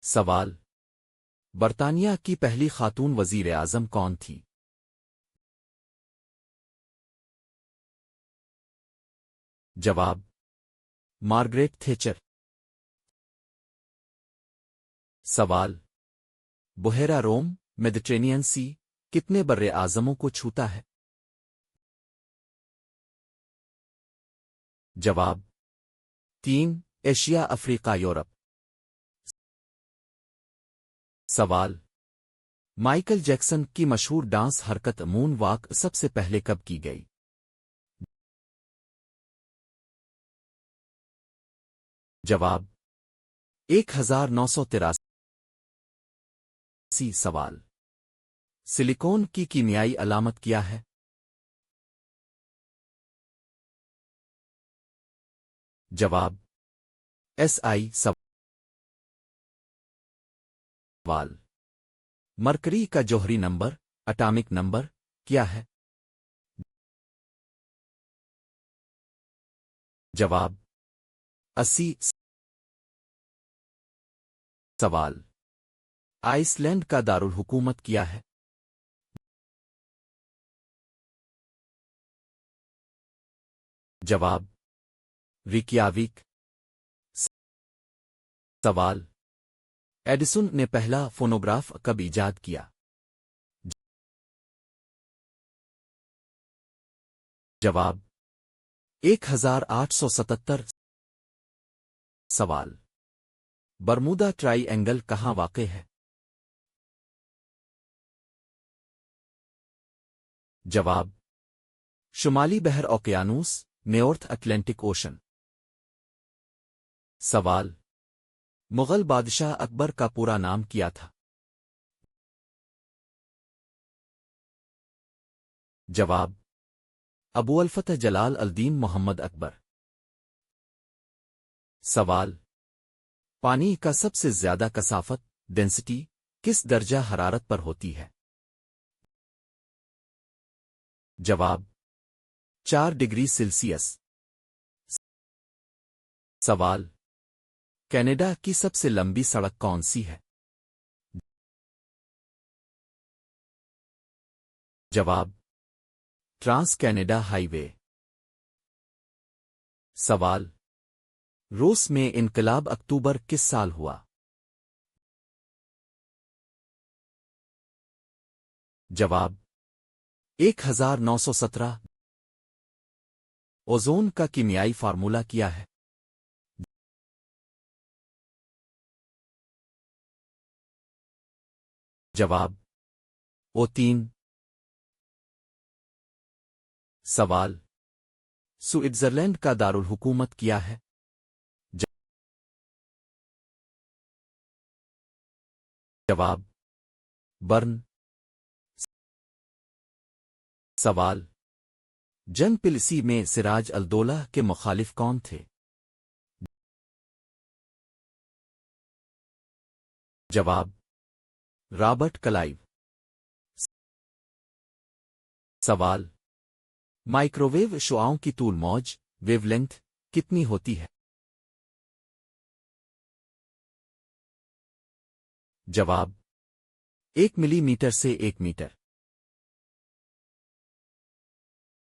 سوال: برطانیہ کی پہلی خاتون وزیر اعظم کون تھی؟ جواب: مارگریٹ تھیچر۔ سوال: بحیرہ روم میڈیٹرینین سی کتنے بر اعظموں کو چھوتا ہے؟ جواب: 3 ایشیا، افریقہ، یورپ۔ سوال: مائیکل جیکسن کی مشہور ڈانس حرکت مون واک سب سے پہلے کب کی گئی؟ جواب: 1983۔ سوال: سلیکون کی کیمیائی علامت کیا ہے؟ جواب: SI۔ سوال: مرکری کا جوہری نمبر، اٹامک نمبر، کیا ہے؟ جواب: 80۔ سوال: آئس لینڈ کا دارالحکومت کیا ہے؟ جواب: ریکیاویک۔ سوال: ایڈیسن نے پہلا فونوگراف کب ایجاد کیا؟ جواب: 1877۔ سوال: برمودا ٹرائی اینگل کہاں واقع ہے؟ جواب: شمالی بحر اوقیانوس، نارتھ اٹلانٹک اوشن۔ سوال: مغل بادشاہ اکبر کا پورا نام کیا تھا؟ جواب: ابوالفتح جلال الدین محمد اکبر۔ سوال: پانی کا سب سے زیادہ کثافت ڈینسٹی کس درجہ حرارت پر ہوتی ہے؟ جواب: 4 ڈگری سیلسیس۔ سوال: کینیڈا کی سب سے لمبی سڑک کون سی ہے؟ جواب: ٹرانس کینیڈا ہائی وے۔ سوال: روس میں انقلاب اکتوبر کس سال ہوا؟ جواب: 1917۔ اوزون کا کیمیائی فارمولا کیا ہے؟ جواب: O3۔ سوال: سوئٹزرلینڈ کا دارالحکومت کیا ہے؟ جواب: برن۔ سوال: جنگ پلسی میں سراج الدولہ کے مخالف کون تھے؟ جواب: رابرٹ کلائیو۔ سوال: مائکروویو شعاعوں کی طول موج ویو لینتھ کتنی ہوتی ہے؟ جواب: 1 ملی میٹر سے 1 میٹر۔